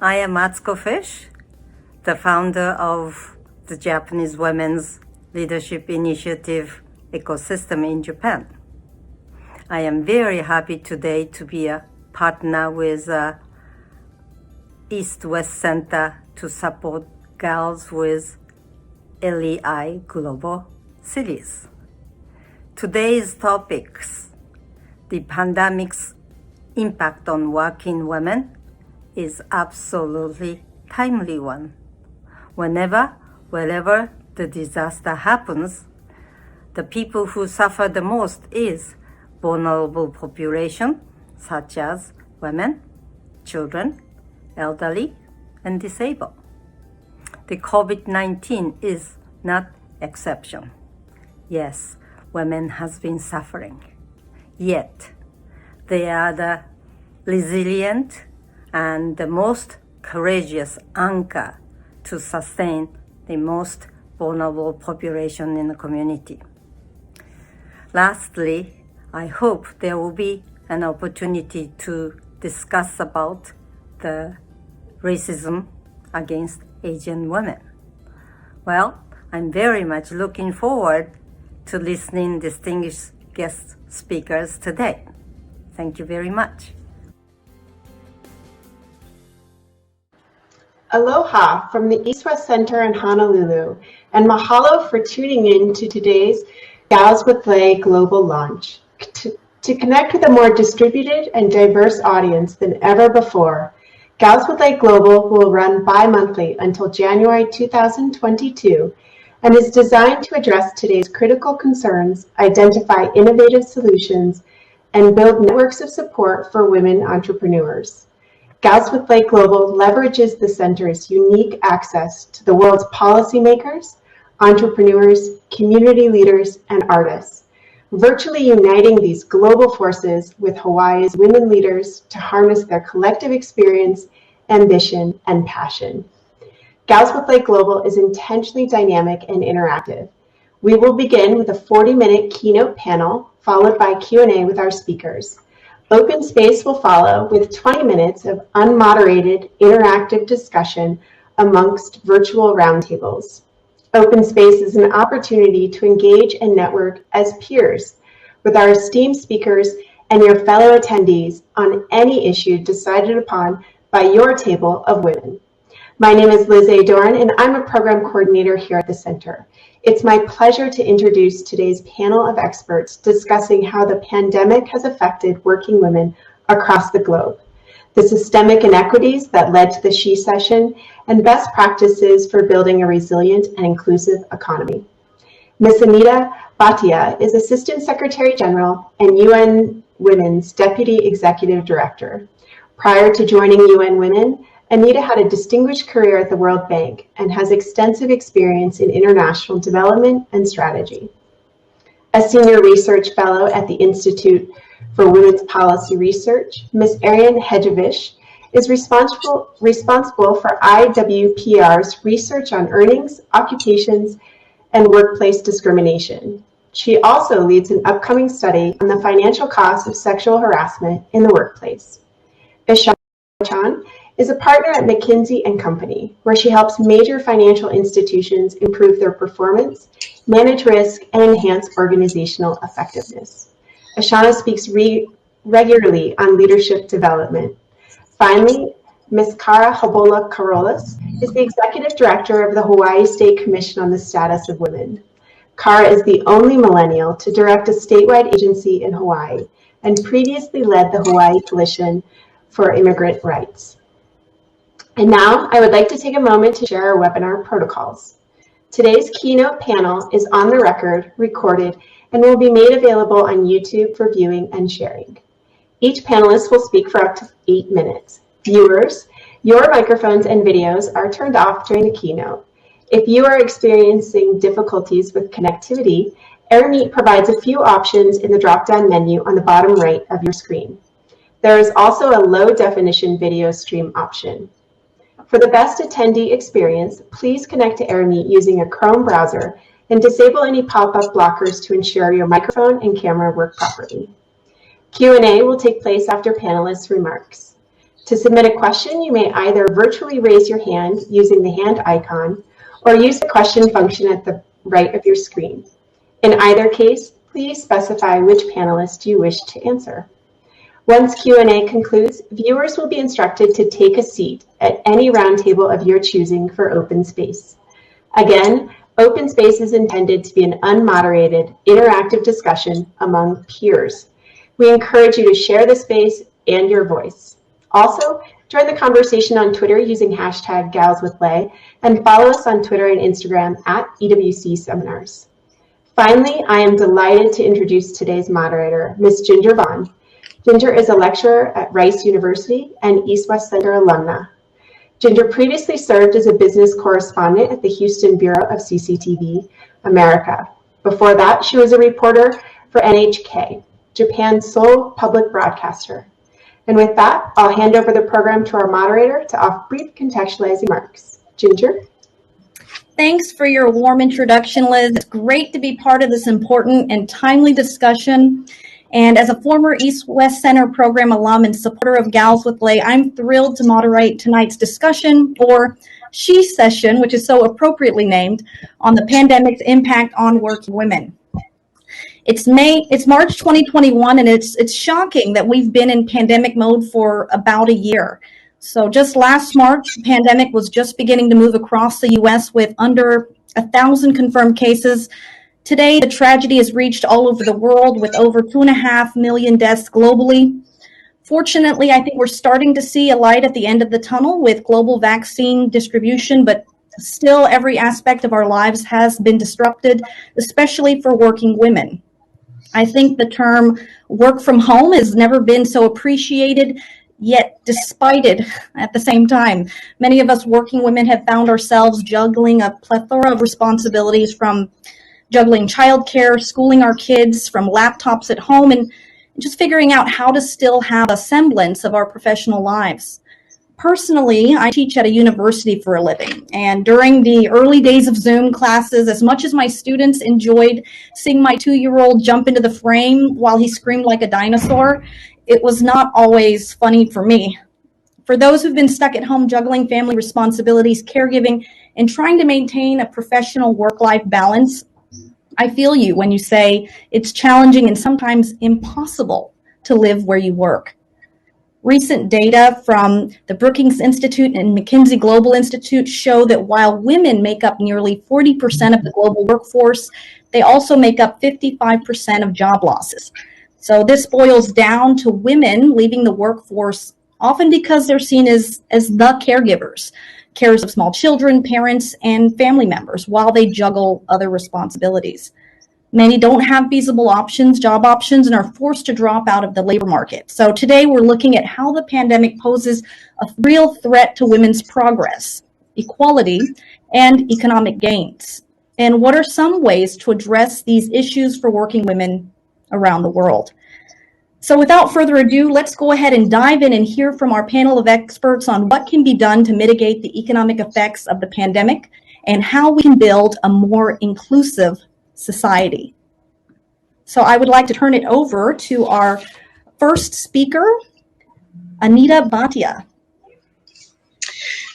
I am Atsuko Fish, the founder of the Japanese Women's Leadership Initiative ecosystem in Japan. I am very happy today to be a partner with East-West Center to support girls with LEI Global series. Today's topics, the pandemic's impact on working women, is absolutely timely one. Wherever the disaster happens, the people who suffer the most is vulnerable population, such as women, children, elderly, and disabled. The COVID-19 is not exception. Yes, women has been suffering. Yet, they are the resilient and the most courageous anchor to sustain the most vulnerable population in the community. Lastly, I hope there will be an opportunity to discuss about the racism against Asian women. Well, I'm very much looking forward to listening distinguished guest speakers today. Thank you very much. Aloha from the East-West Center in Honolulu, and mahalo for tuning in to today's Gals with Lei Global launch. To connect with a more distributed and diverse audience than ever before, Gals with Lei Global will run bi-monthly until January 2022 and is designed to address today's critical concerns, identify innovative solutions, and build networks of support for women entrepreneurs. Gals with Lei Global leverages the center's unique access to the world's policymakers, entrepreneurs, community leaders, and artists, virtually uniting these global forces with Hawaii's women leaders to harness their collective experience, ambition, and passion. Gals with Lei Global is intentionally dynamic and interactive. We will begin with a 40-minute keynote panel, followed by Q&A with our speakers. Open space will follow with 20 minutes of unmoderated, interactive discussion amongst virtual roundtables. Open space is an opportunity to engage and network as peers with our esteemed speakers and your fellow attendees on any issue decided upon by your table of women. My name is Liz A. Dorn, and I'm a program coordinator here at the center. It's my pleasure to introduce today's panel of experts discussing how the pandemic has affected working women across the globe, the systemic inequities that led to the Shecession, and best practices for building a resilient and inclusive economy. Ms. Anita Bhatia is Assistant Secretary General and UN Women's Deputy Executive Director. Prior to joining UN Women, Anita had a distinguished career at the World Bank and has extensive experience in international development and strategy. A senior research fellow at the Institute for Women's Policy Research, Ms. Ariane Hejovich is responsible for IWPR's research on earnings, occupations, and workplace discrimination. She also leads an upcoming study on the financial costs of sexual harassment in the workplace. Ishana Chan is a partner at McKinsey & Company, where she helps major financial institutions improve their performance, manage risk, and enhance organizational effectiveness. Ashana speaks regularly on leadership development. Finally, Ms. Kara Habola-Carolis is the Executive Director of the Hawaii State Commission on the Status of Women. Kara is the only millennial to direct a statewide agency in Hawaii and previously led the Hawaii Coalition for Immigrant Rights. And now I would like to take a moment to share our webinar protocols. Today's keynote panel is on the record, recorded, and will be made available on YouTube for viewing and sharing. Each panelist will speak for up to 8 minutes. Viewers, your microphones and videos are turned off during the keynote. If you are experiencing difficulties with connectivity, AirMeet provides a few options in the drop-down menu on the bottom right of your screen. There is also a low-definition video stream option. For the best attendee experience, please connect to AirMeet using a Chrome browser and disable any pop-up blockers to ensure your microphone and camera work properly. Q&A will take place after panelists' remarks. To submit a question, you may either virtually raise your hand using the hand icon or use the question function at the right of your screen. In either case, please specify which panelist you wish to answer. Once Q&A concludes, viewers will be instructed to take a seat at any roundtable of your choosing for open space. Again, open space is intended to be an unmoderated, interactive discussion among peers. We encourage you to share the space and your voice. Also, join the conversation on Twitter using hashtag #GalsWithLay and follow us on Twitter and Instagram at EWC Seminars. Finally, I am delighted to introduce today's moderator, Ms. Ginger Vaughn. Ginger is a lecturer at Rice University and East West Center alumna. Ginger previously served as a business correspondent at the Houston Bureau of CCTV America. Before that, she was a reporter for NHK, Japan's sole public broadcaster. And with that, I'll hand over the program to our moderator to offer brief contextualizing remarks. Ginger? Thanks for your warm introduction, Liz. It's great to be part of this important and timely discussion. And as a former East West Center program alum and supporter of Gals with Lay, I'm thrilled to moderate tonight's discussion, or Shecession, which is so appropriately named, on the pandemic's impact on working women. It's March 2021, and it's shocking that we've been in pandemic mode for about a year. So just last March, the pandemic was just beginning to move across the U.S. with under 1,000 confirmed cases. Today, the tragedy has reached all over the world with over 2.5 million deaths globally. Fortunately, I think we're starting to see a light at the end of the tunnel with global vaccine distribution, but still every aspect of our lives has been disrupted, especially for working women. I think the term work from home has never been so appreciated, yet despite it at the same time. Many of us working women have found ourselves juggling a plethora of responsibilities, from juggling childcare, schooling our kids from laptops at home, and just figuring out how to still have a semblance of our professional lives. Personally, I teach at a university for a living, and during the early days of Zoom classes, as much as my students enjoyed seeing my 2-year-old jump into the frame while he screamed like a dinosaur, it was not always funny for me. For those who've been stuck at home juggling family responsibilities, caregiving, and trying to maintain a professional work-life balance, I feel you when you say it's challenging and sometimes impossible to live where you work. Recent data from the Brookings Institute and McKinsey Global Institute show that while women make up nearly 40% of the global workforce, they also make up 55% of job losses. So this boils down to women leaving the workforce often because they're seen as the caregivers, carers of small children, parents, and family members while they juggle other responsibilities. Many don't have feasible options, job options, and are forced to drop out of the labor market. So today we're looking at how the pandemic poses a real threat to women's progress, equality, and economic gains. And what are some ways to address these issues for working women around the world? So without further ado, let's go ahead and dive in and hear from our panel of experts on what can be done to mitigate the economic effects of the pandemic and how we can build a more inclusive society. So I would like to turn it over to our first speaker, Anita Bhatia.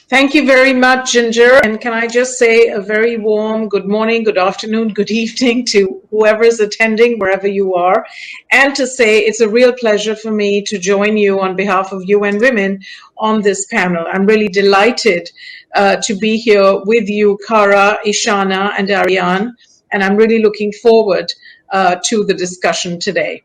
Thank you very much, Ginger. And can I just say a very warm good morning, good afternoon, good evening to whoever is attending, wherever you are. And to say it's a real pleasure for me to join you on behalf of UN Women on this panel. I'm really delighted to be here with you, Kara, Ishana, and Ariane. And I'm really looking forward to the discussion today.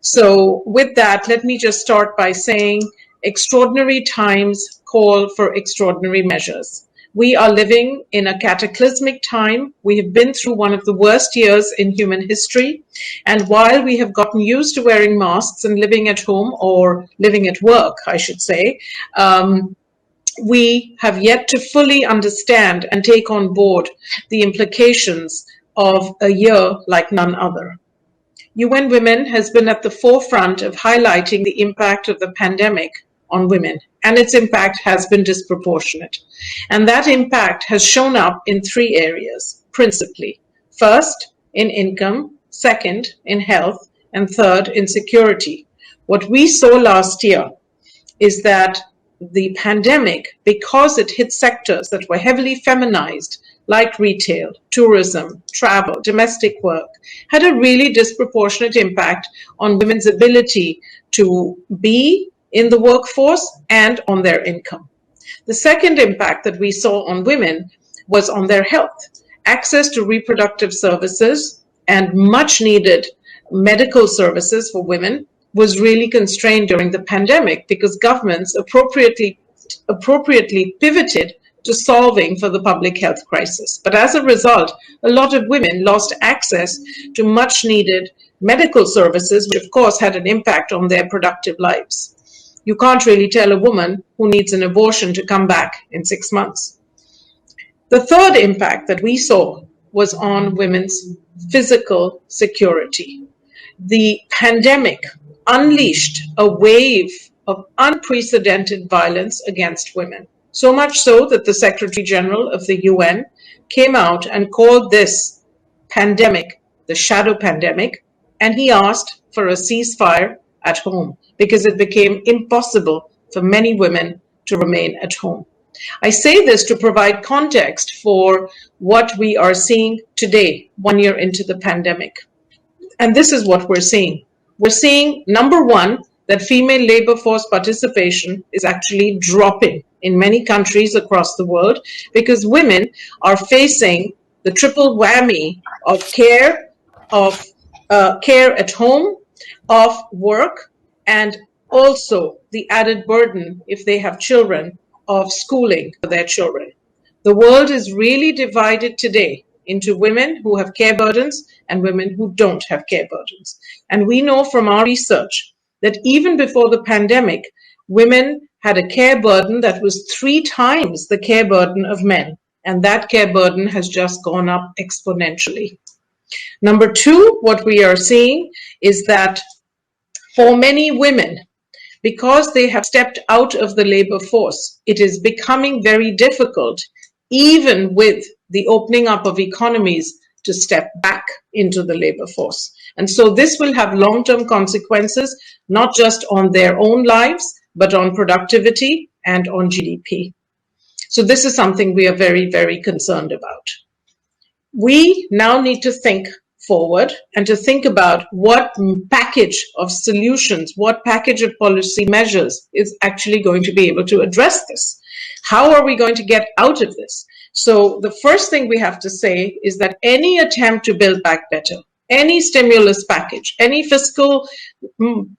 So with that, let me just start by saying extraordinary times call for extraordinary measures. We are living in a cataclysmic time. We have been through one of the worst years in human history. And while we have gotten used to wearing masks and living at home, or living at work, I should say, we have yet to fully understand and take on board the implications of a year like none other. UN Women has been at the forefront of highlighting the impact of the pandemic on women, and its impact has been disproportionate. And that impact has shown up in 3 areas, principally. First, in income, second, in health, and third, in security. What we saw last year is that the pandemic, because it hit sectors that were heavily feminized, like retail, tourism, travel, domestic work, had a really disproportionate impact on women's ability to be in the workforce and on their income. The second impact that we saw on women was on their health. Access to reproductive services and much needed medical services for women was really constrained during the pandemic because governments appropriately pivoted to solving for the public health crisis. But as a result, a lot of women lost access to much needed medical services, which of course had an impact on their productive lives. You can't really tell a woman who needs an abortion to come back in 6 months. The third impact that we saw was on women's physical security. The pandemic unleashed a wave of unprecedented violence against women. So much so that the Secretary General of the UN came out and called this pandemic the shadow pandemic, and he asked for a ceasefire at home because it became impossible for many women to remain at home. I say this to provide context for what we are seeing today, 1 year into the pandemic. And this is what we're seeing. We're seeing, number one, that female labor force participation is actually dropping in many countries across the world because women are facing the triple whammy of care at home, of work, and also the added burden, if they have children, of schooling for their children. The world is really divided today into women who have care burdens and women who don't have care burdens. And we know from our research that even before the pandemic, women had a care burden that was 3 times the care burden of men. And that care burden has just gone up exponentially. Number 2, what we are seeing is that for many women, because they have stepped out of the labor force, it is becoming very difficult, even with the opening up of economies, to step back into the labor force. And so this will have long-term consequences, not just on their own lives, but on productivity and on GDP. So this is something we are very, very concerned about. We now need to think forward and to think about what package of solutions, what package of policy measures is actually going to be able to address this. How are we going to get out of this? So the first thing we have to say is that any attempt to build back better, any stimulus package, any fiscal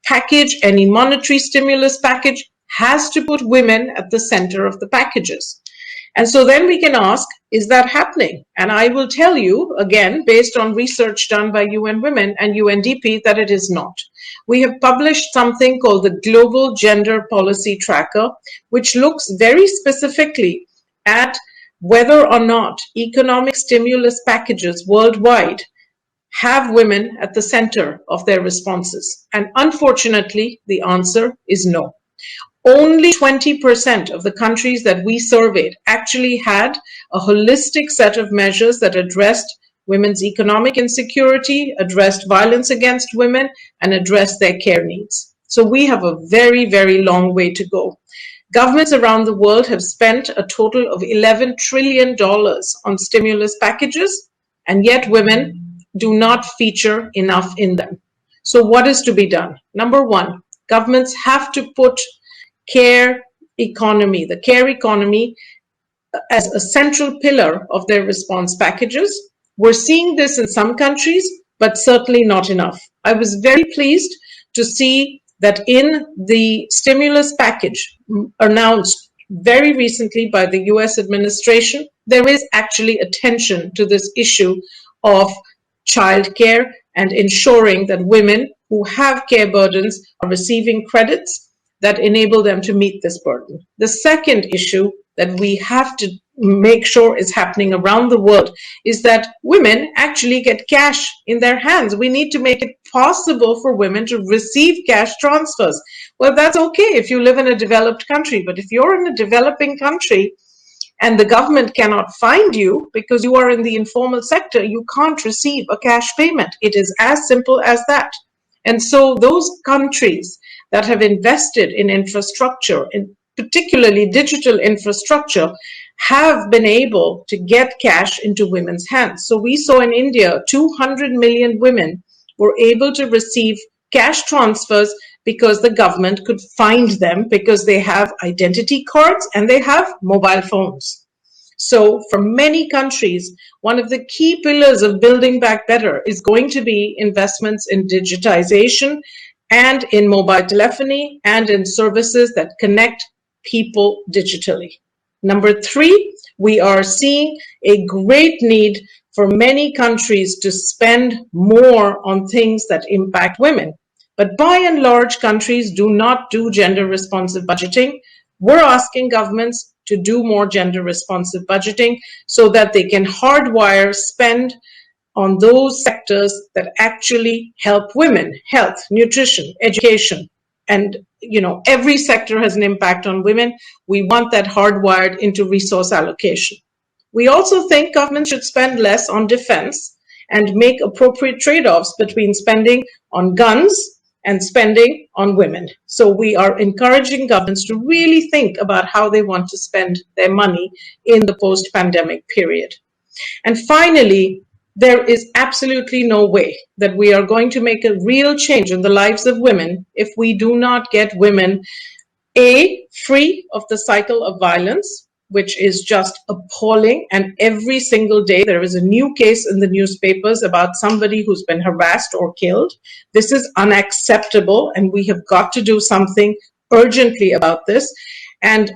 package, any monetary stimulus package has to put women at the center of the packages. And so then we can ask, is that happening? And I will tell you, again, based on research done by UN Women and UNDP, that it is not. We have published something called the Global Gender Policy Tracker, which looks very specifically at whether or not economic stimulus packages worldwide have women at the center of their responses. And unfortunately, the answer is no. Only 20% of the countries that we surveyed actually had a holistic set of measures that addressed women's economic insecurity, addressed violence against women, and addressed their care needs. So we have a very, very long way to go. Governments around the world have spent a total of $11 trillion on stimulus packages, and yet women do not feature enough in them. So what is to be done? Number one, governments have to put care economy, the care economy, as a central pillar of their response packages. We're seeing this in some countries, but certainly not enough. I was very pleased to see that in the stimulus package announced very recently by the US administration, there is actually attention to this issue of childcare and ensuring that women who have care burdens are receiving credits that enable them to meet this burden. The second issue that we have to make sure is happening around the world is that women actually get cash in their hands. We need to make it possible for women to receive cash transfers. Well, that's okay if you live in a developed country, but if you're in a developing country and the government cannot find you because you are in the informal sector, you can't receive a cash payment. It is as simple as that. And so those countries that have invested in infrastructure, in particularly digital infrastructure, have been able to get cash into women's hands. So we saw in India, 200 million women were able to receive cash transfers because the government could find them because they have identity cards and they have mobile phones. So for many countries, one of the key pillars of building back better is going to be investments in digitization and in mobile telephony and in services that connect people digitally. Number three, we are seeing a great need for many countries to spend more on things that impact women. But by and large, countries do not do gender responsive budgeting. We're asking governments to do more gender responsive budgeting so that they can hardwire spend on those sectors that actually help women: health, nutrition, education. And every sector has an impact on women. We want that hardwired into resource allocation. We also think governments should spend less on defense and make appropriate trade-offs between spending on guns and spending on women. So we are encouraging governments to really think about how they want to spend their money in the post-pandemic period. And finally, there is absolutely no way that we are going to make a real change in the lives of women if we do not get women, A, free of the cycle of violence, which is just appalling. And every single day there is a new case in the newspapers about somebody who's been harassed or killed. This is unacceptable, and we have got to do something urgently about this. And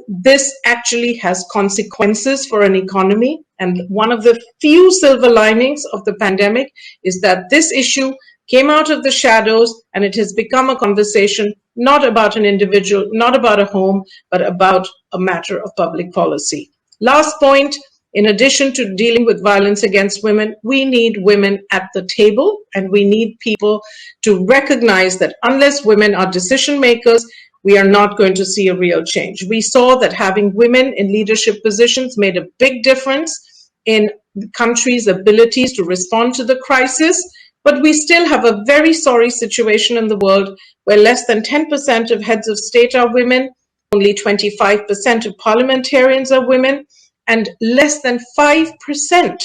this actually has consequences for an economy. And one of the few silver linings of the pandemic is that this issue came out of the shadows and it has become a conversation not about an individual, not about a home, but about a matter of public policy. Last point, in addition to dealing with violence against women, we need women at the table, and we need people to recognize that unless women are decision makers, we are not going to see a real change. We saw that having women in leadership positions made a big difference in the country's abilities to respond to the crisis, but we still have a very sorry situation in the world where less than 10% of heads of state are women, only 25% of parliamentarians are women, and less than 5%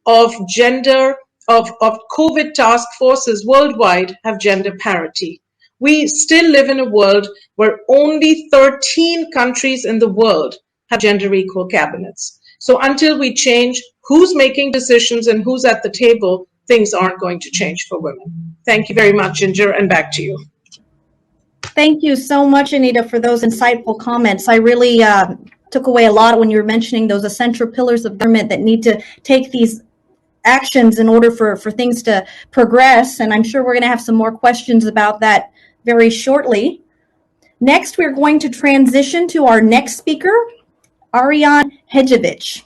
of COVID task forces worldwide have gender parity. We still live in a world where only 13 countries in the world have gender equal cabinets. So until we change who's making decisions and who's at the table, things aren't going to change for women. Thank you very much, Ginger, and back to you. Thank you so much, Anita, for those insightful comments. I really took away a lot when you were mentioning those essential pillars of government that need to take these actions in order for things to progress. And I'm sure we're going to have some more questions about that very shortly. Next, we're going to transition to our next speaker, Ariane Hejovich.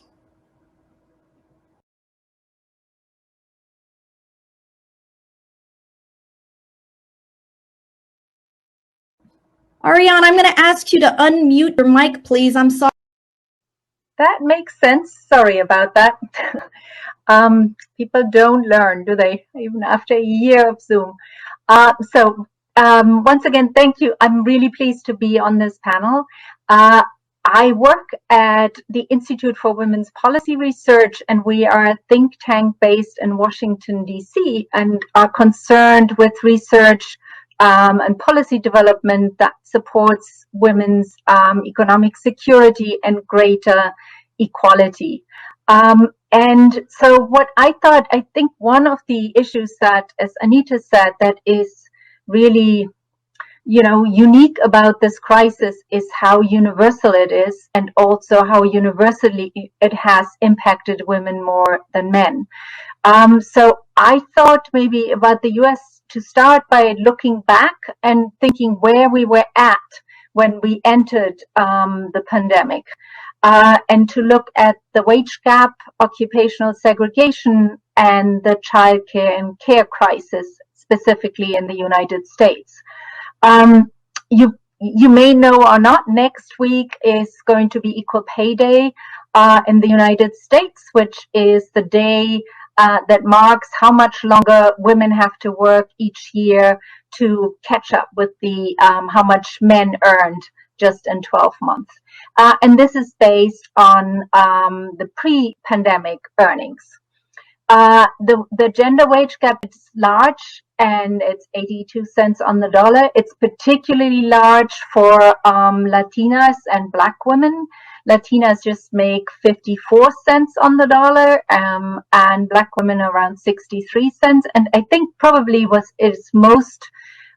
Ariane, I'm going to ask you to unmute your mic, please. I'm sorry. That makes sense. Sorry about that. People don't learn, do they? Even after a year of Zoom. Once again, thank you. I'm really pleased to be on this panel. I work at the Institute for Women's Policy Research, and we are a think tank based in Washington, D.C., and are concerned with research and policy development that supports women's economic security and greater equality. And so what I think one of the issues that, as Anita said, that is really, unique about this crisis is how universal it is, and also how universally it has impacted women more than men. So I thought maybe about the US to start by looking back and thinking where we were at when we entered the pandemic, and to look at the wage gap, occupational segregation, and the childcare and care crisis, specifically in the United States. You may know or not, next week is going to be Equal Pay Day in the United States, which is the day that marks how much longer women have to work each year to catch up with the how much men earned just in 12 months. And this is based on the pre-pandemic earnings. The gender wage gap is large, and it's 82 cents on the dollar. It's particularly large for Latinas and Black women. Latinas just make 54 cents on the dollar, and Black women around 63 cents. And I think probably is most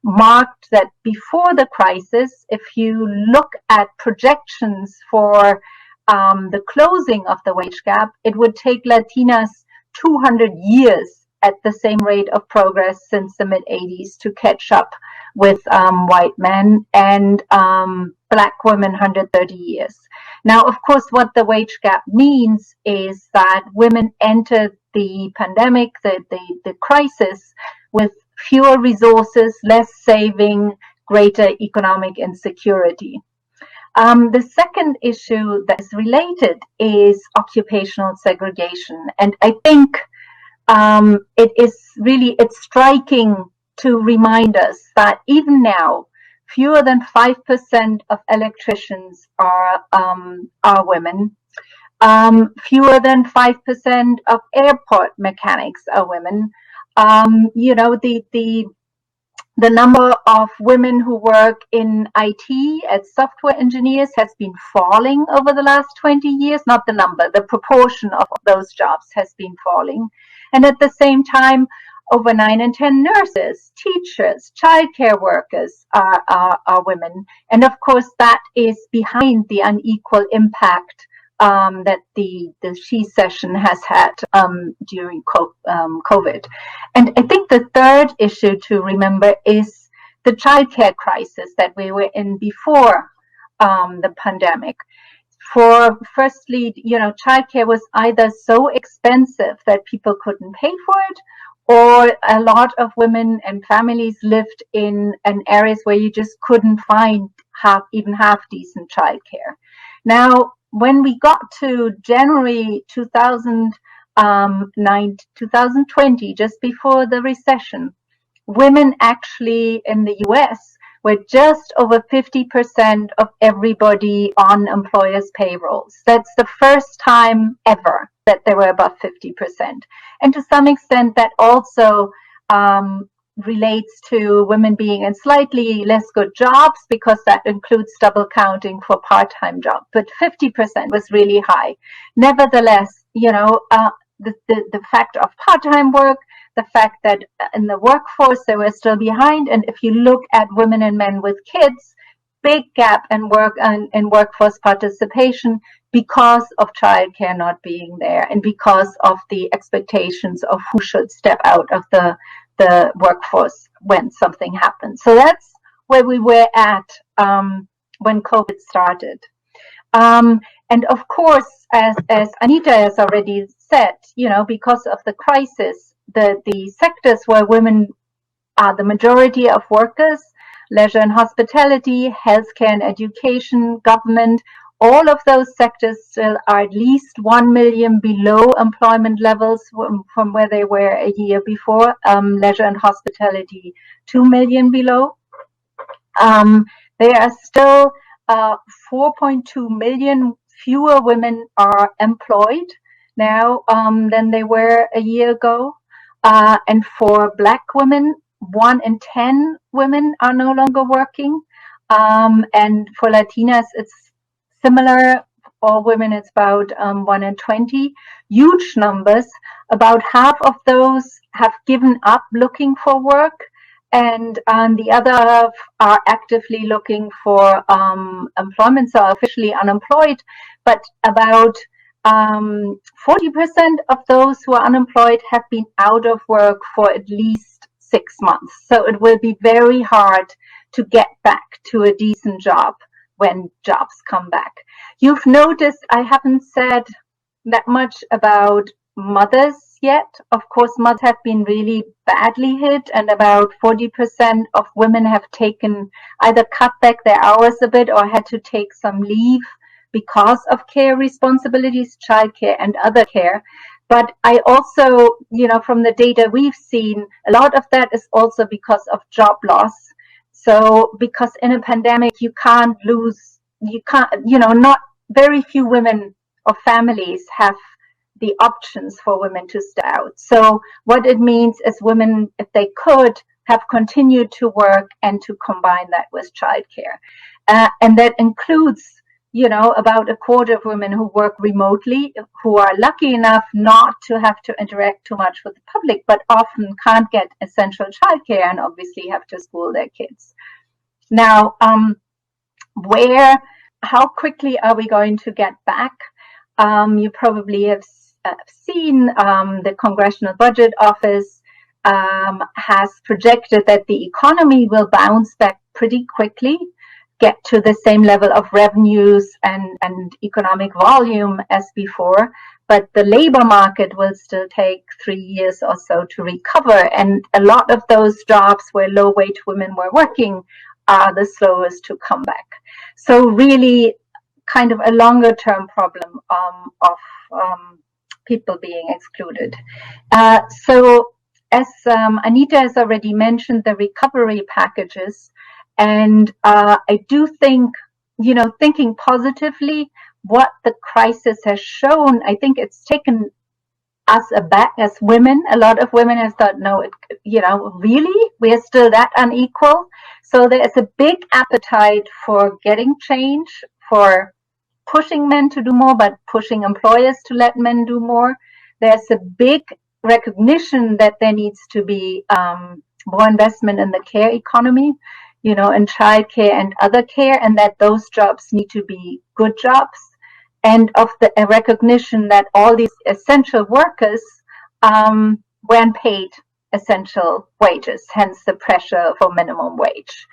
marked that before the crisis, if you look at projections for the closing of the wage gap, it would take Latinas 200 years at the same rate of progress since the mid-80s to catch up with white men, and Black women 130 years. Now, of course, what the wage gap means is that women entered the pandemic, the crisis, with fewer resources, less saving, greater economic insecurity. The second issue that is related is occupational segregation. And I think it's striking to remind us that even now, fewer than 5% of electricians are women. Fewer than 5% of airport mechanics are women. The number of women who work in IT as software engineers has been falling over the last 20 years. Not the number, the proportion of those jobs has been falling. And at the same time, over 9 in 10 nurses, teachers, childcare workers are women. And of course, that is behind the unequal impact that the Shecession has had during COVID. And I think the third issue to remember is the childcare crisis that we were in before the pandemic. Firstly, childcare was either so expensive that people couldn't pay for it, or a lot of women and families lived in areas where you just couldn't find even half decent childcare. Now, when we got to January 2020, just before the recession, women actually in the US were just over 50% of everybody on employers' payrolls. That's the first time ever that they were above 50%. And to some extent, that also relates to women being in slightly less good jobs, because that includes double counting for part-time jobs. But 50% was really high. Nevertheless, the fact of part-time work, the fact that in the workforce they were still behind, and if you look at women and men with kids, big gap in workforce participation because of childcare not being there, and because of the expectations of who should step out of the workforce when something happens. So that's where we were at when COVID started. And of course, as Anita has already said, because of the crisis, the sectors where women are the majority of workers, leisure and hospitality, healthcare and education, government, all of those sectors still are at least 1 million below employment levels from where they were a year before. Leisure and hospitality, 2 million below. There are still 4.2 million fewer women are employed now than they were a year ago. And for Black women, 1 in 10 women are no longer working. And for Latinas, it's similar. For women, it's about 1 in 20. Huge numbers. About half of those have given up looking for work, and the other half are actively looking for employment, so officially unemployed. But about 40% of those who are unemployed have been out of work for at least 6 months. So it will be very hard to get back to a decent job when jobs come back. You've noticed I haven't said that much about mothers yet. Of course, mothers have been really badly hit, and about 40% of women have taken either cut back their hours a bit or had to take some leave because of care responsibilities, childcare and other care. But I also, from the data we've seen, a lot of that is also because of job loss. So because in a pandemic, not very few women or families have the options for women to stay out. So what it means is women, if they could, have continued to work and to combine that with childcare. And that includes, about a quarter of women who work remotely, who are lucky enough not to have to interact too much with the public, but often can't get essential childcare and obviously have to school their kids. Now, how quickly are we going to get back? You probably have seen the Congressional Budget Office has projected that the economy will bounce back pretty quickly, get to the same level of revenues and economic volume as before, but the labor market will still take 3 years or so to recover. And a lot of those jobs where low-wage women were working are the slowest to come back. So really kind of a longer-term problem of people being excluded. So as Anita has already mentioned, the recovery packages, and I do think, thinking positively, what the crisis has shown, I think it's taken us aback as women. A lot of women have thought, no, really, we are still that unequal. So there's a big appetite for getting change, for pushing men to do more, but pushing employers to let men do more. There's a big recognition that there needs to be more investment in the care economy, in childcare and other care, and that those jobs need to be good jobs, and of the recognition that all these essential workers weren't paid essential wages, hence the pressure for minimum wage.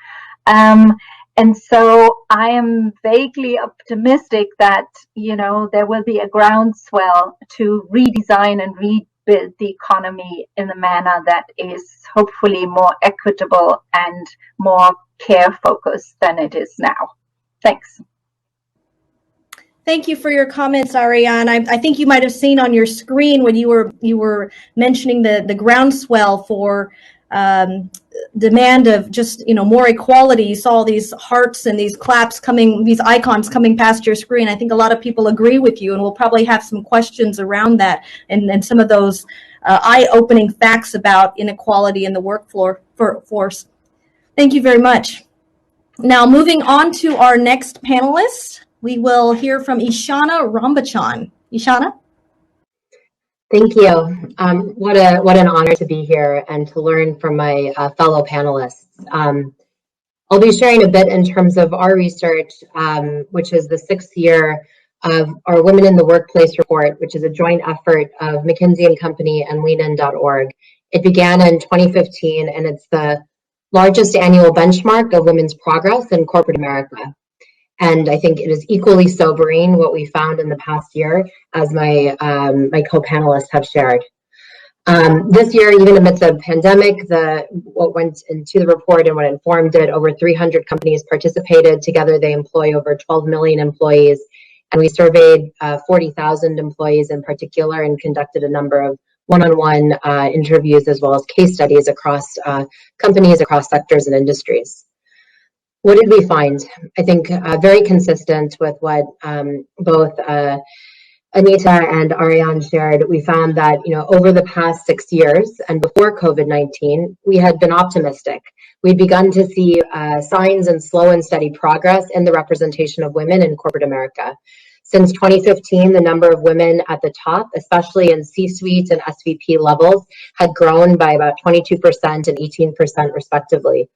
And so I am vaguely optimistic that, there will be a groundswell to redesign and rebuild the economy in a manner that is hopefully more equitable and more care focused than it is now. Thanks. Thank you for your comments, Ariane. I think you might have seen on your screen when you were mentioning the groundswell for demand of just more equality. You saw these hearts and these claps coming, these icons coming past your screen. I think a lot of people agree with you, and we'll probably have some questions around that and some of those eye-opening facts about inequality in the workforce. Thank you very much. Now, moving on to our next panelist, we will hear from Ishana Rambachan. Ishana? Thank you. What an honor to be here and to learn from my fellow panelists. I'll be sharing a bit in terms of our research, which is the 6th year of our Women in the Workplace report, which is a joint effort of McKinsey & Company and leanin.org. It began in 2015, and it's the largest annual benchmark of women's progress in corporate America. And I think it is equally sobering what we found in the past year, as my co-panelists have shared. This year, even amidst a pandemic, what went into the report and what informed it, over 300 companies participated. Together, they employ over 12 million employees. And we surveyed 40,000 employees in particular and conducted a number of one-on-one interviews as well as case studies across companies, across sectors and industries. What did we find? I think very consistent with what both Anita and Ariane shared. We found that over the past 6 years and before COVID-19, we had been optimistic. We'd begun to see signs and slow and steady progress in the representation of women in corporate America. Since 2015, the number of women at the top, especially in C-suite and SVP levels, had grown by about 22% and 18% respectively.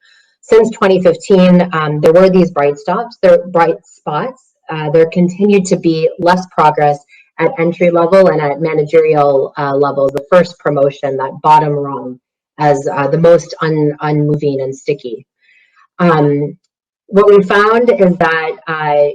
Since 2015, there were these bright spots. There continued to be less progress at entry level and at managerial levels, the first promotion, that bottom rung, as the most unmoving and sticky. What we found is that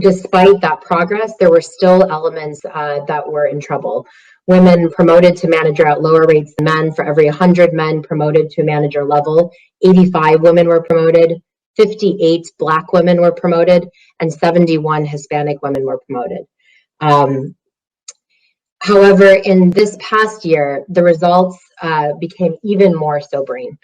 despite that progress, there were still elements that were in trouble. Women promoted to manager at lower rates than men. For every 100 men promoted to manager level, 85 women were promoted, 58 Black women were promoted, and 71 Hispanic women were promoted. However, in this past year, the results became even more sobering.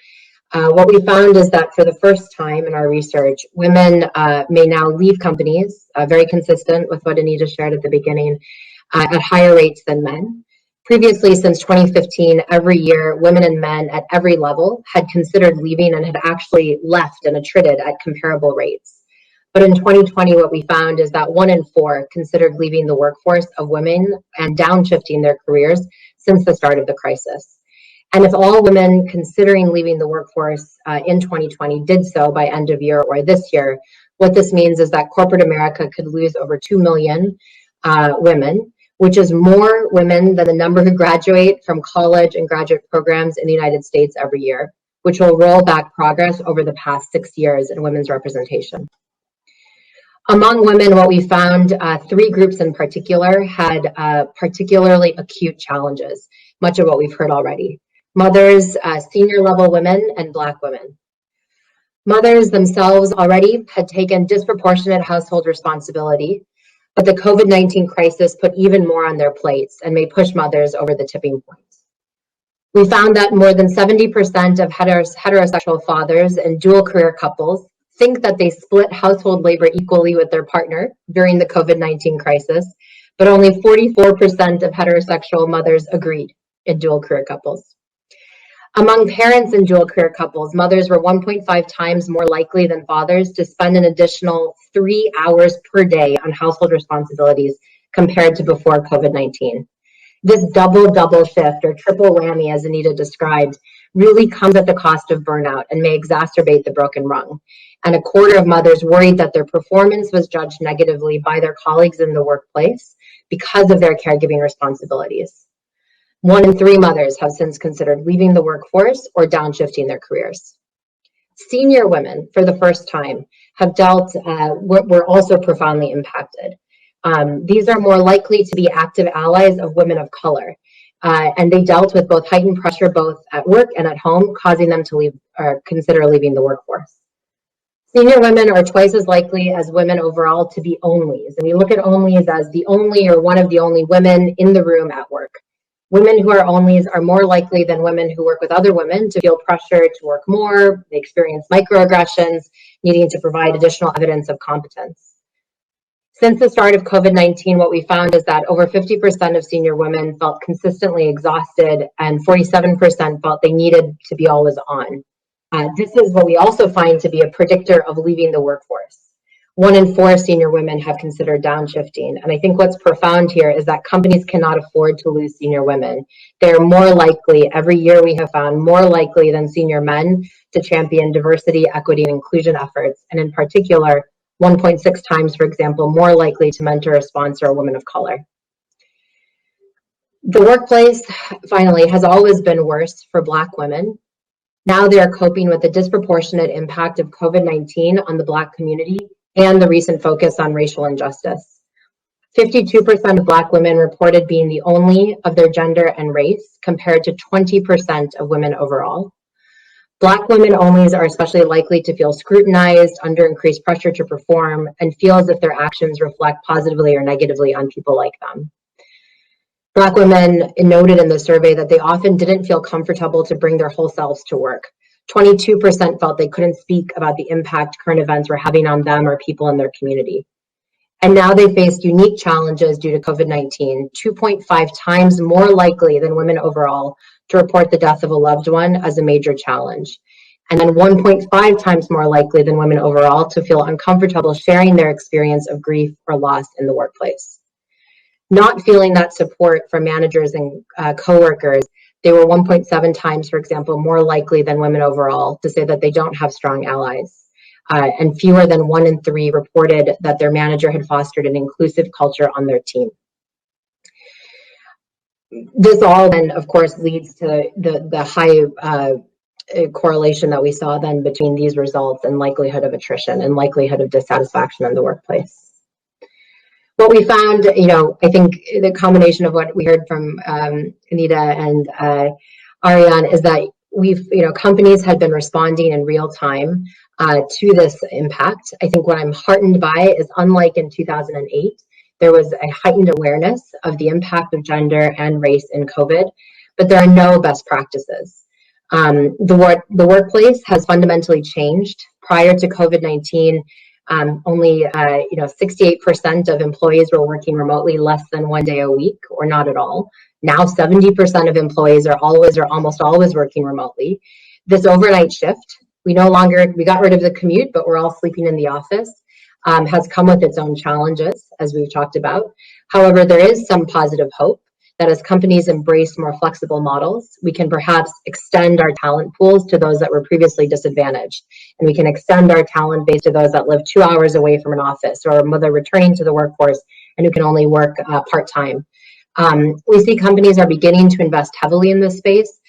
What we found is that for the first time in our research, women may now leave companies, very consistent with what Anita shared at the beginning, at higher rates than men. Previously, since 2015, every year, women and men at every level had considered leaving and had actually left and attrited at comparable rates. But in 2020, what we found is that 1 in 4 considered leaving the workforce of women and downshifting their careers since the start of the crisis. And if all women considering leaving the workforce in 2020 did so by end of year or this year, what this means is that corporate America could lose over 2 million women, which is more women than the number who graduate from college and graduate programs in the United States every year, which will roll back progress over the past 6 years in women's representation. Among women, what we found, 3 groups in particular had particularly acute challenges, much of what we've heard already. Mothers, senior level women, and Black women. Mothers themselves already had taken disproportionate household responsibility, but the COVID-19 crisis put even more on their plates and may push mothers over the tipping point. We found that more than 70% of heterosexual fathers and dual career couples think that they split household labor equally with their partner during the COVID-19 crisis, but only 44% of heterosexual mothers agreed in dual career couples. Among parents in dual career couples, mothers were 1.5 times more likely than fathers to spend an additional 3 hours per day on household responsibilities compared to before COVID-19. This double shift, or triple whammy, as Anita described, really comes at the cost of burnout and may exacerbate the broken rung. And a quarter of mothers worried that their performance was judged negatively by their colleagues in the workplace because of their caregiving responsibilities. 1 in 3 mothers have since considered leaving the workforce or downshifting their careers. Senior women, for the first time, have were also profoundly impacted. These are more likely to be active allies of women of color, and they dealt with both heightened pressure both at work and at home, causing them to leave or consider leaving the workforce. Senior women are twice as likely as women overall to be onlys, and we look at onlys as the only or one of the only women in the room at work. Women who are onlys are more likely than women who work with other women to feel pressure to work more. They experience microaggressions, needing to provide additional evidence of competence. Since the start of COVID-19, what we found is that over 50% of senior women felt consistently exhausted and 47% felt they needed to be always on. This is what we also find to be a predictor of leaving the workforce. 1 in 4 senior women have considered downshifting. And I think what's profound here is that companies cannot afford to lose senior women. They're more likely, every year we have found, more likely than senior men to champion diversity, equity, and inclusion efforts. And in particular, 1.6 times, for example, more likely to mentor or sponsor a woman of color. The workplace, finally, has always been worse for Black women. Now they are coping with the disproportionate impact of COVID-19 on the Black community and the recent focus on racial injustice. 52% of Black women reported being the only of their gender and race, compared to 20% of women overall. Black women onlys are especially likely to feel scrutinized, under increased pressure to perform, and feel as if their actions reflect positively or negatively on people like them. Black women noted in the survey that they often didn't feel comfortable to bring their whole selves to work. 22% felt they couldn't speak about the impact current events were having on them or people in their community. And now they faced unique challenges due to COVID-19, 2.5 times more likely than women overall to report the death of a loved one as a major challenge. And then 1.5 times more likely than women overall to feel uncomfortable sharing their experience of grief or loss in the workplace. Not feeling that support from managers and coworkers, they were 1.7 times, for example, more likely than women overall to say that they don't have strong allies. And fewer than 1 in 3 reported that their manager had fostered an inclusive culture on their team. This all then, of course, leads to the high correlation that we saw then between these results and likelihood of attrition and likelihood of dissatisfaction in the workplace. What we found, I think the combination of what we heard from Anita and Ariane is that companies had been responding in real time to this impact. I think what I'm heartened by is, unlike in 2008, there was a heightened awareness of the impact of gender and race in COVID, but there are no best practices. The workplace has fundamentally changed. Prior to COVID-19, only 68% of employees were working remotely less than 1 day a week, or not at all. Now 70% of employees are always or almost always working remotely. This overnight shift, we got rid of the commute, but we're all sleeping in the office, has come with its own challenges, as we've talked about. However, there is some positive hope that as companies embrace more flexible models, we can perhaps extend our talent pools to those that were previously disadvantaged. And we can extend our talent base to those that live 2 hours away from an office, or a mother returning to the workforce and who can only work part-time. We see companies are beginning to invest heavily in this space.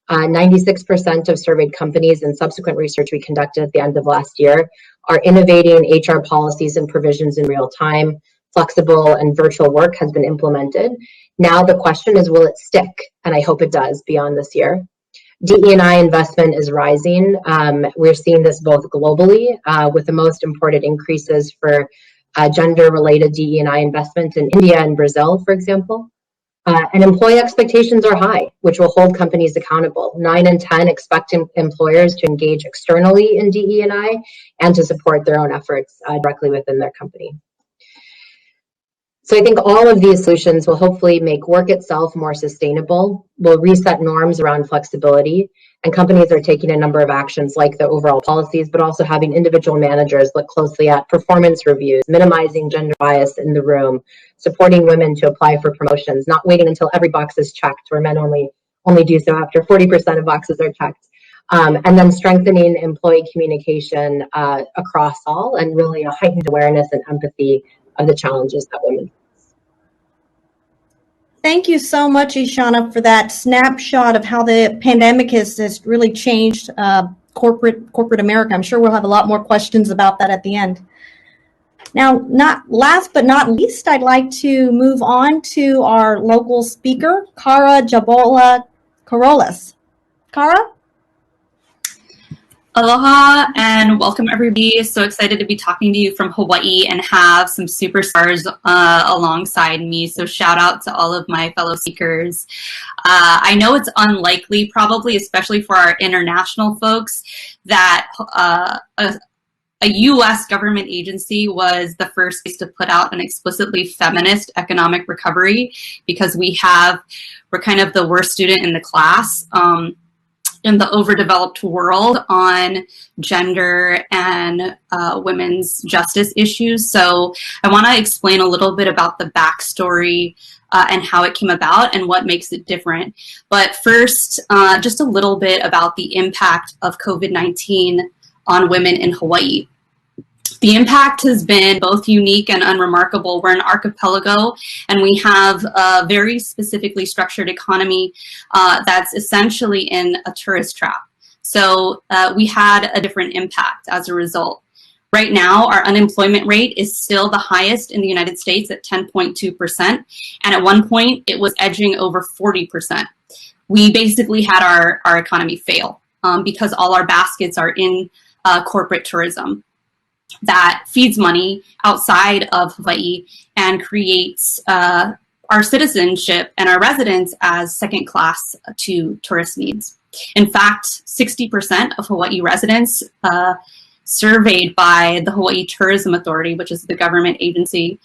96% of surveyed companies in subsequent research we conducted at the end of last year are innovating HR policies and provisions in real time. Flexible and virtual work has been implemented. Now the question is, will it stick? And I hope it does beyond this year. DE&I investment is rising. We're seeing this both globally, with the most important increases for gender-related DE&I investment in India and Brazil, for example. And employee expectations are high, which will hold companies accountable. 9 in 10 expect employers to engage externally in DE&I and to support their own efforts directly within their company. So I think all of these solutions will hopefully make work itself more sustainable, will reset norms around flexibility, and companies are taking a number of actions like the overall policies, but also having individual managers look closely at performance reviews, minimizing gender bias in the room, supporting women to apply for promotions, not waiting until every box is checked, where men only do so after 40% of boxes are checked. And then strengthening employee communication across all, and really a heightened awareness and empathy of the challenges that women face. Thank you so much, Ishana, for that snapshot of how the pandemic has really changed corporate America. I'm sure we'll have a lot more questions about that at the end. Now, last but not least, I'd like to move on to our local speaker, Cara Jabola Corolas. Cara? Aloha and welcome everybody. So excited to be talking to you from Hawaii and have some superstars alongside me. So shout out to all of my fellow speakers. I know it's unlikely, probably, especially for our international folks, that a U.S. government agency was the first place to put out an explicitly feminist economic recovery, because we're kind of the worst student in the class in the overdeveloped world on gender and women's justice issues. So I want to explain a little bit about the backstory and how it came about and what makes it different. But first, just a little bit about the impact of COVID-19 on women in Hawaii. The impact has been both unique and unremarkable. We're an archipelago, and we have a very specifically structured economy that's essentially in a tourist trap. So we had a different impact as a result. Right now, our unemployment rate is still the highest in the United States at 10.2%, and at one point it was edging over 40%. We basically had our economy fail because all our baskets are in corporate tourism that feeds money outside of Hawaii and creates our citizenship and our residents as second class to tourist needs. In fact, 60% of Hawaii residents surveyed by the Hawaii Tourism Authority, which is the government agency,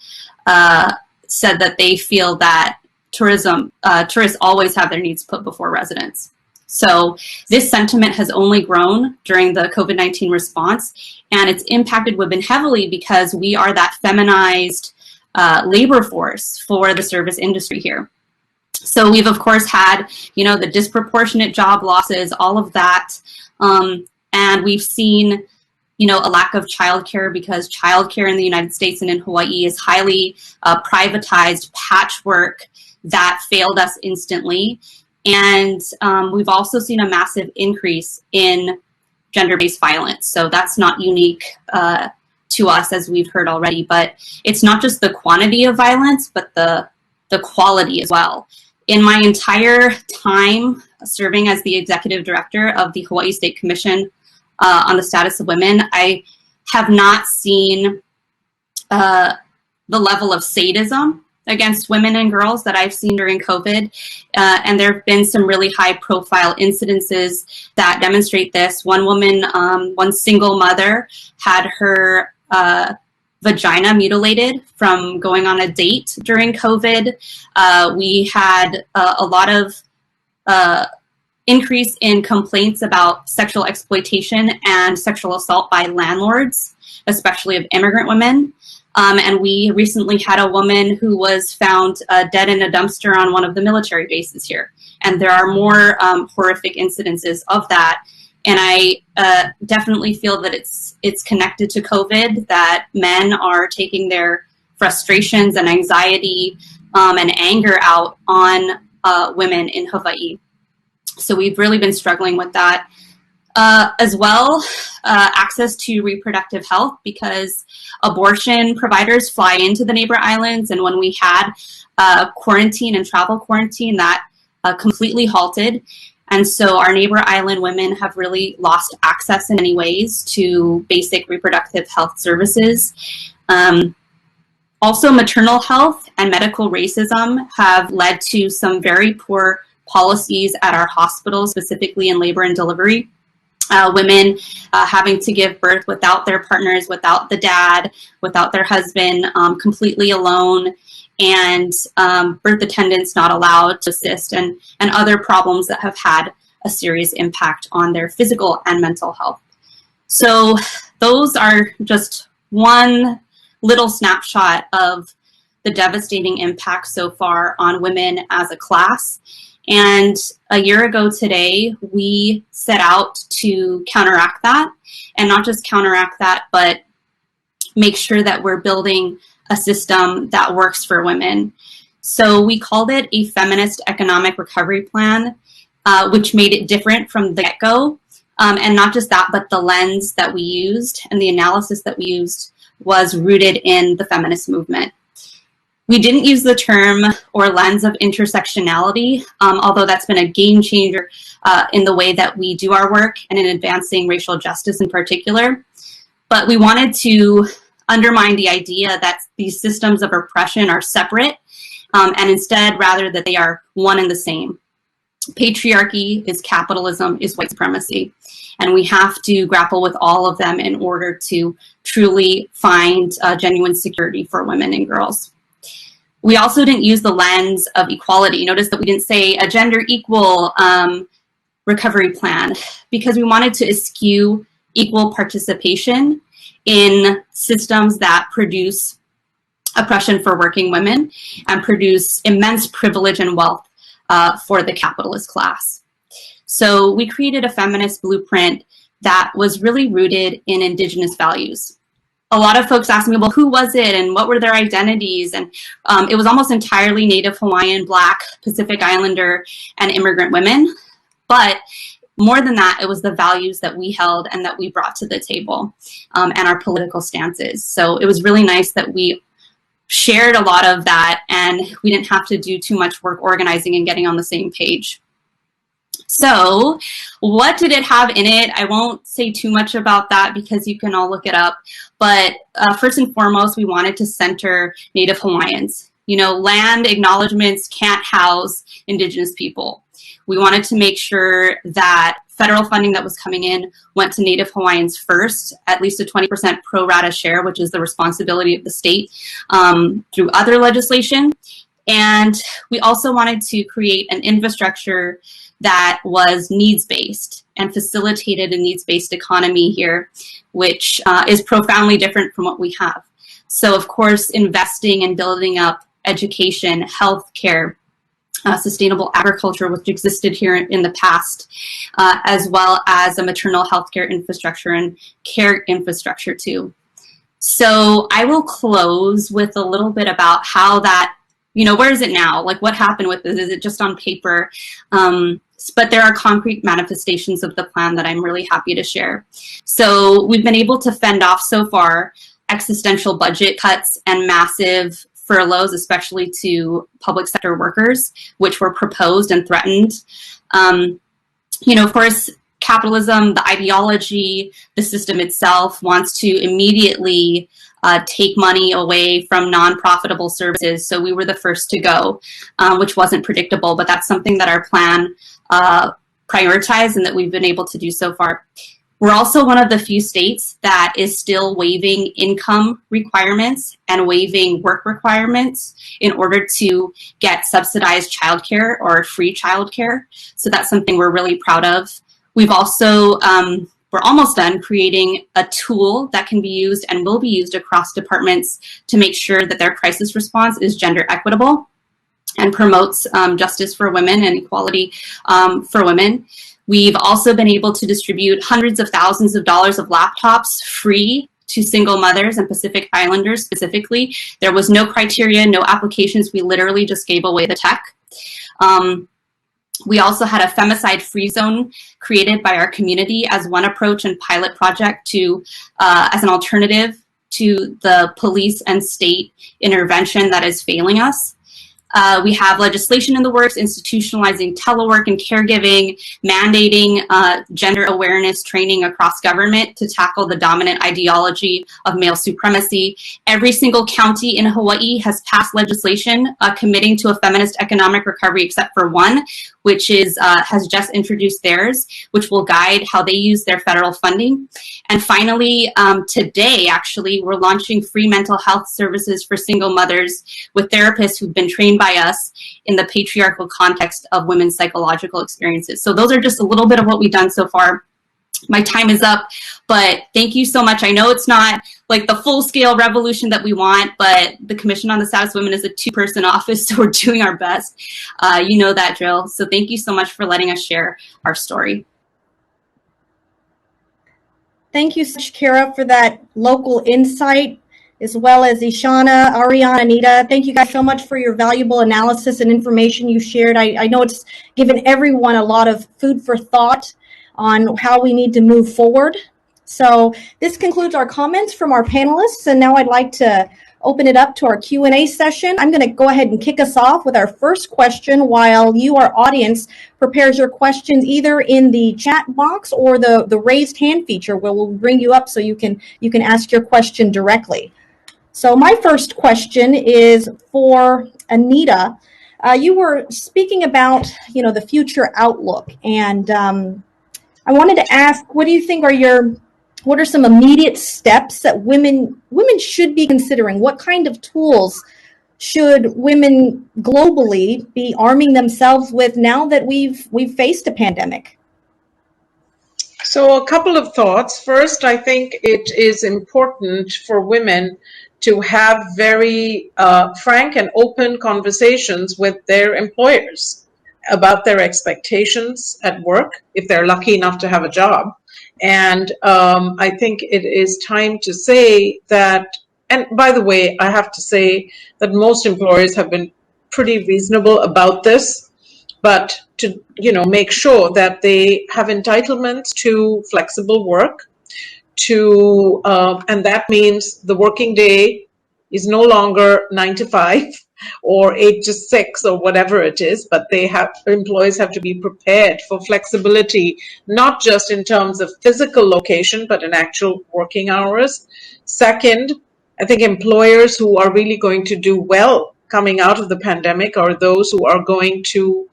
said that they feel that tourists always have their needs put before residents. So this sentiment has only grown during the COVID-19 response, and it's impacted women heavily because we are that feminized labor force for the service industry here. So we've, of course, had, the disproportionate job losses, all of that, and we've seen, a lack of childcare, because childcare in the United States and in Hawaii is highly privatized patchwork that failed us instantly. And we've also seen a massive increase in gender-based violence. So that's not unique to us, as we've heard already, but it's not just the quantity of violence, but the quality as well. In my entire time serving as the executive director of the Hawaii State Commission on the Status of Women, I have not seen the level of sadism against women and girls that I've seen during COVID. And there have been some really high profile incidences that demonstrate this. One woman, one single mother, had her vagina mutilated from going on a date during COVID. We had a lot of increase in complaints about sexual exploitation and sexual assault by landlords, especially of immigrant women. And we recently had a woman who was found dead in a dumpster on one of the military bases here. And there are more horrific incidences of that. And I definitely feel that it's connected to COVID, that men are taking their frustrations and anxiety and anger out on women in Hawaii. So we've really been struggling with that. As well, access to reproductive health, because abortion providers fly into the neighbor islands, and when we had quarantine and travel quarantine, that completely halted. And so our neighbor island women have really lost access in many ways to basic reproductive health services. Also, maternal health and medical racism have led to some very poor policies at our hospitals, specifically in labor and delivery. Women having to give birth without their partners, without the dad, without their husband, completely alone, and birth attendants not allowed to assist, and other problems that have had a serious impact on their physical and mental health. So those are just one little snapshot of the devastating impact so far on women as a class. And a year ago today, we set out to counteract that, and not just counteract that, but make sure that we're building a system that works for women. So we called it a feminist economic recovery plan, which made it different from the get-go. And not just that, but the lens that we used and the analysis that we used was rooted in the feminist movement. We didn't use the term or lens of intersectionality, although that's been a game changer in the way that we do our work and in advancing racial justice in particular. But we wanted to undermine the idea that these systems of oppression are separate, and instead, rather, that they are one and the same. Patriarchy is capitalism, is white supremacy. And we have to grapple with all of them in order to truly find genuine security for women and girls. We also didn't use the lens of equality. Notice that we didn't say a gender equal recovery plan, because we wanted to eschew equal participation in systems that produce oppression for working women and produce immense privilege and wealth for the capitalist class. So we created a feminist blueprint that was really rooted in Indigenous values. A lot of folks ask me, well, who was it and what were their identities? And it was almost entirely Native Hawaiian, Black, Pacific Islander, and immigrant women. But more than that, it was the values that we held and that we brought to the table, and our political stances. So it was really nice that we shared a lot of that, and we didn't have to do too much work organizing and getting on the same page. So what did it have in it? I won't say too much about that because you can all look it up. But first and foremost, we wanted to center Native Hawaiians. You know, land acknowledgements can't house Indigenous people. We wanted to make sure that federal funding that was coming in went to Native Hawaiians first, at least a 20% pro rata share, which is the responsibility of the state through other legislation. And we also wanted to create an infrastructure that was needs-based and facilitated a needs-based economy here, which is profoundly different from what we have. So, of course, investing and building up education, healthcare, sustainable agriculture, which existed here in the past, as well as a maternal healthcare infrastructure and care infrastructure too. So I will close with a little bit about how that, you know, where is it now? Like, what happened with this? Is it just on paper? But there are concrete manifestations of the plan that I'm really happy to share. So we've been able to fend off so far existential budget cuts and massive furloughs, especially to public sector workers, which were proposed and threatened. You know, of course, capitalism, the ideology, the system itself wants to immediately take money away from non-profitable services. So we were the first to go, which wasn't predictable, but that's something that our plan prioritized and that we've been able to do so far. We're also one of the few states that is still waiving income requirements and waiving work requirements in order to get subsidized childcare or free childcare. So that's something we're really proud of. We've also, we're almost done creating a tool that can be used and will be used across departments to make sure that their crisis response is gender equitable and promotes justice for women and equality for women. We've also been able to distribute hundreds of thousands of dollars of laptops free to single mothers and Pacific Islanders specifically. There was no criteria, no applications. We literally just gave away the tech. We also had a femicide-free zone created by our community as one approach and pilot project to, as an alternative to the police and state intervention that is failing us. We have legislation in the works, institutionalizing telework and caregiving, mandating gender awareness training across government to tackle the dominant ideology of male supremacy. Every single county in Hawaii has passed legislation committing to a feminist economic recovery, except for one, which is has just introduced theirs, which will guide how they use their federal funding. And finally, today, actually, we're launching free mental health services for single mothers with therapists who've been trained by us in the patriarchal context of women's psychological experiences. So those are just a little bit of what we've done so far. My time is up, but thank you so much. I know it's not like the full-scale revolution that we want, but the Commission on the Status of Women is a 2-person office, so we're doing our best. You know that drill. So thank you so much for letting us share our story. Thank you so much, Kara, for that local insight, as well as Ishana, Ariane, Anita. Thank you guys so much for your valuable analysis and information you shared. I know it's given everyone a lot of food for thought on how we need to move forward. So this concludes our comments from our panelists, and now I'd like to open it up to our Q&A session. I'm going to go ahead and kick us off with our first question while you, our audience, prepares your questions either in the chat box or the raised hand feature, where we'll bring you up so you can ask your question directly. So my first question is for Anita. You were speaking about, the future outlook, and I wanted to ask, what do you think what are some immediate steps that women should be considering? What kind of tools should women globally be arming themselves with now that we've faced a pandemic? So a couple of thoughts. First, I think it is important for women to have very frank and open conversations with their employers about their expectations at work, if they're lucky enough to have a job. And I think it is time to say that, and by the way, I have to say that most employers have been pretty reasonable about this, but to make sure that they have entitlements to flexible work, and that means the working day is no longer 9 to 5 or 8 to 6 or whatever it is, but employees have to be prepared for flexibility, not just in terms of physical location, but in actual working hours. Second, I think employers who are really going to do well coming out of the pandemic are those who are going to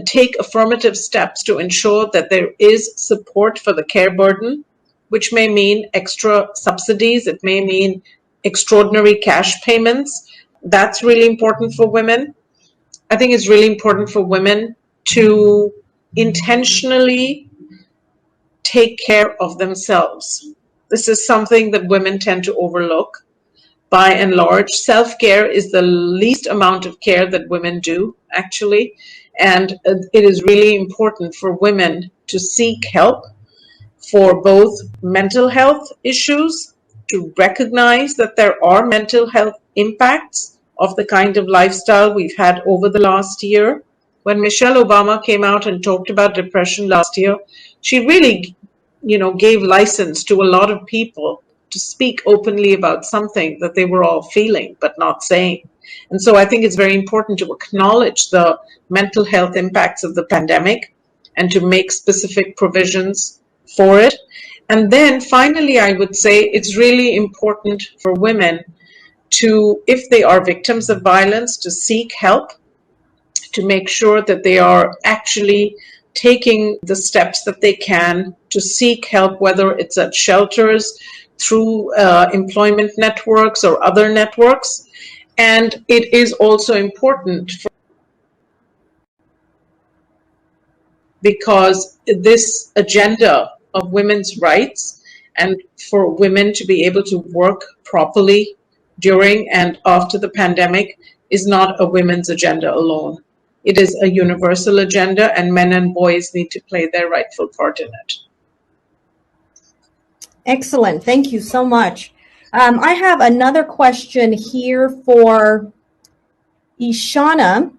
take affirmative steps to ensure that there is support for the care burden, which may mean extra subsidies, it may mean extraordinary cash payments. That's really important for women. I think it's really important for women to intentionally take care of themselves. This is something that women tend to overlook. By and large, self-care is the least amount of care that women do, actually. And it is really important for women to seek help for both mental health issues, to recognize that there are mental health impacts of the kind of lifestyle we've had over the last year. When Michelle Obama came out and talked about depression last year, she really, gave license to a lot of people to speak openly about something that they were all feeling but not saying. And so I think it's very important to acknowledge the mental health impacts of the pandemic. and to make specific provisions for it. And then finally, I would say it's really important for women to, if they are victims of violence, to seek help, to make sure that they are actually taking the steps that they can to seek help, whether it's at shelters, through employment networks or other networks. And it is also important because this agenda of women's rights and for women to be able to work properly during and after the pandemic is not a women's agenda alone. It is a universal agenda, and men and boys need to play their rightful part in it. Excellent. Thank you so much. I have another question here for Ishana.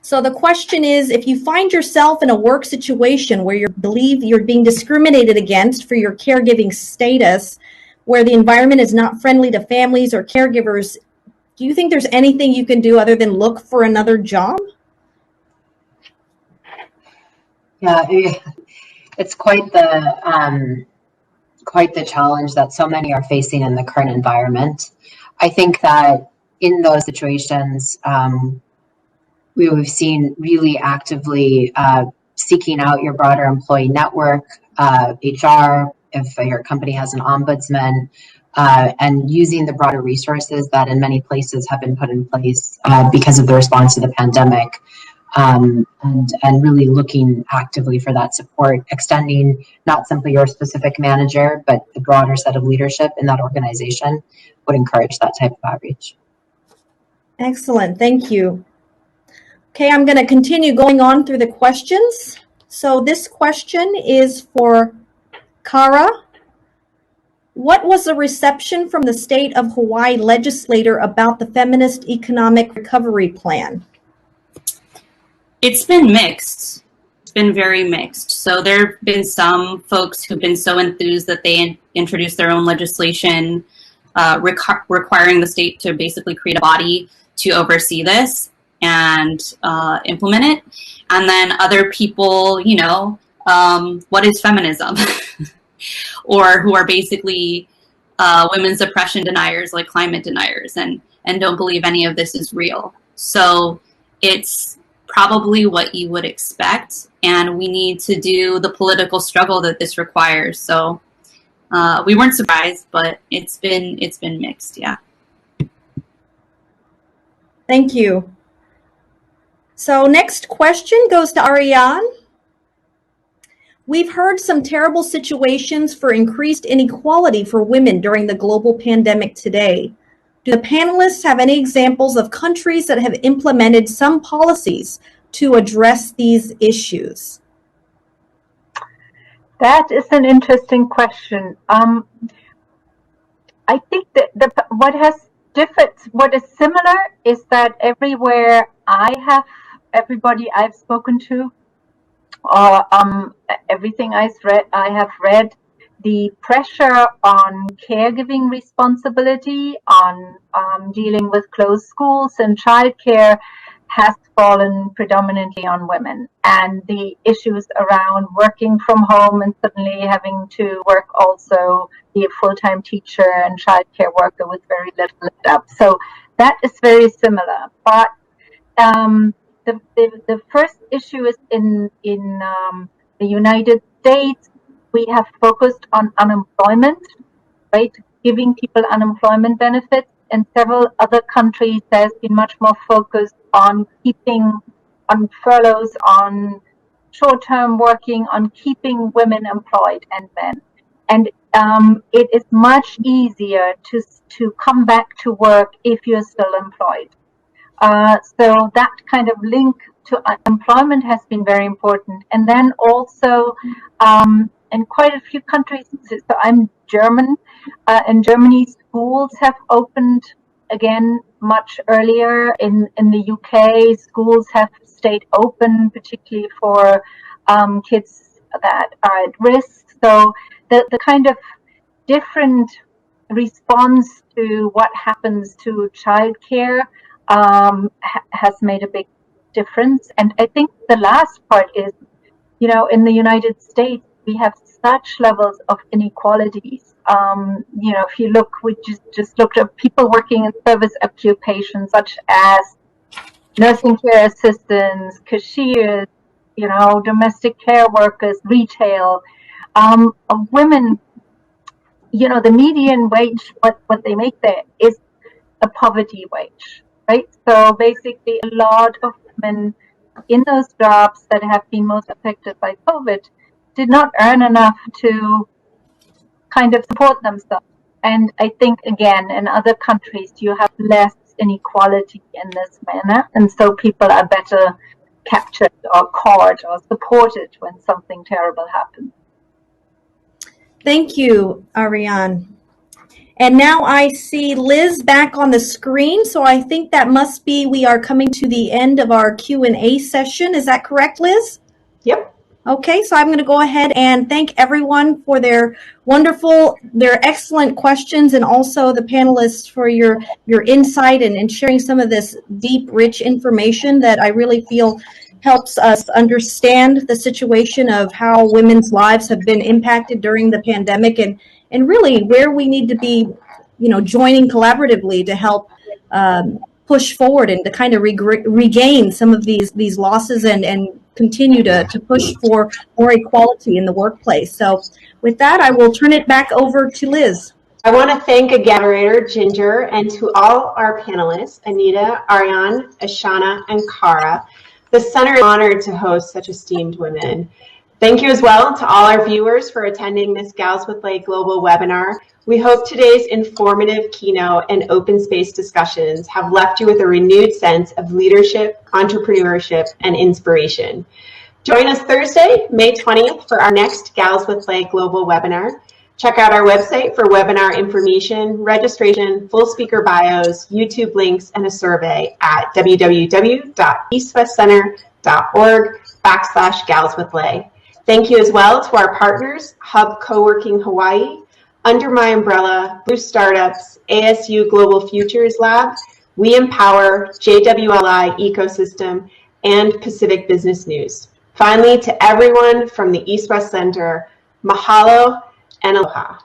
So the question is, if you find yourself in a work situation where you believe you're being discriminated against for your caregiving status, where the environment is not friendly to families or caregivers, do you think there's anything you can do other than look for another job? Yeah, it's quite the challenge that so many are facing in the current environment. I think that in those situations, we've seen really actively seeking out your broader employee network, HR, if your company has an ombudsman, and using the broader resources that in many places have been put in place because of the response to the pandemic, and really looking actively for that support, extending not simply your specific manager, but the broader set of leadership in that organization would encourage that type of outreach. Excellent. Thank you. Okay, I'm going to continue going on through the questions. So this question is for Kara. What was the reception from the state of Hawaii legislator about the Feminist Economic Recovery Plan? It's been mixed. It's been very mixed. So there have been some folks who've been so enthused that they introduced their own legislation requiring the state to basically create a body to oversee this and implement it. And then other people, you know, what is feminism? Or who are basically women's oppression deniers, like climate deniers, and don't believe any of this is real. So it's probably what you would expect, and we need to do the political struggle that this requires. So we weren't surprised, but it's been mixed, yeah. Thank you. So next question goes to Ariane. We've heard some terrible situations for increased inequality for women during the global pandemic today. Do the panelists have any examples of countries that have implemented some policies to address these issues? That is an interesting question. I think that what is similar is that everywhere everybody I've spoken to, everything I have read, the pressure on caregiving responsibility, on dealing with closed schools and childcare has fallen predominantly on women. And the issues around working from home and suddenly having to work also, be a full-time teacher and childcare worker with very little left up. So that is very similar. But the first issue is in the United States. We have focused on unemployment, right? Giving people unemployment benefits. In several other countries, there's been much more focus on on furloughs, on short-term working, on keeping women employed and men. And it is much easier to come back to work if you're still employed. So that kind of link to employment has been very important. And then also in quite a few countries, so I'm German, in Germany, schools have opened again much earlier. In the UK, schools have stayed open, particularly for kids that are at risk. So the kind of different response to what happens to childcare has made a big difference. And I think the last part is in the United States, we have such levels of inequalities. If you look, we just looked at people working in service occupations such as nursing care assistants, cashiers, domestic care workers, retail. Women, the median wage, what they make there is a poverty wage, right? So basically a lot of women in those jobs that have been most affected by COVID did not earn enough to kind of support themselves. And I think, again, in other countries, you have less inequality in this manner. And so people are better captured or caught or supported when something terrible happens. Thank you, Ariane. And now I see Liz back on the screen. So I think that must be we are coming to the end of our Q&A session. Is that correct, Liz? Yep. Okay, so I'm going to go ahead and thank everyone for their excellent questions, and also the panelists for your insight and sharing some of this deep, rich information that I really feel helps us understand the situation of how women's lives have been impacted during the pandemic, and really where we need to be, joining collaboratively to help push forward and to kind of regain some of these losses and continue to push for more equality in the workplace. So with that, I will turn it back over to Liz. I want to thank again moderator Ginger, and to all our panelists, Anita, Ariane, Ashana, and Kara. The Center is honored to host such esteemed women. Thank you as well to all our viewers for attending this Gals with Lay Global webinar. We hope today's informative keynote and open space discussions have left you with a renewed sense of leadership, entrepreneurship, and inspiration. Join us Thursday, May 20th for our next Gals with Lay Global webinar. Check out our website for webinar information, registration, full speaker bios, YouTube links, and a survey at www.eastwestcenter.org/galswithlay. Thank you as well to our partners, Hub Co-working Hawaii, under my umbrella, Blue Startups, ASU Global Futures Lab, We Empower, JWLI Ecosystem, and Pacific Business News. Finally, to everyone from the East West Center, mahalo and aloha.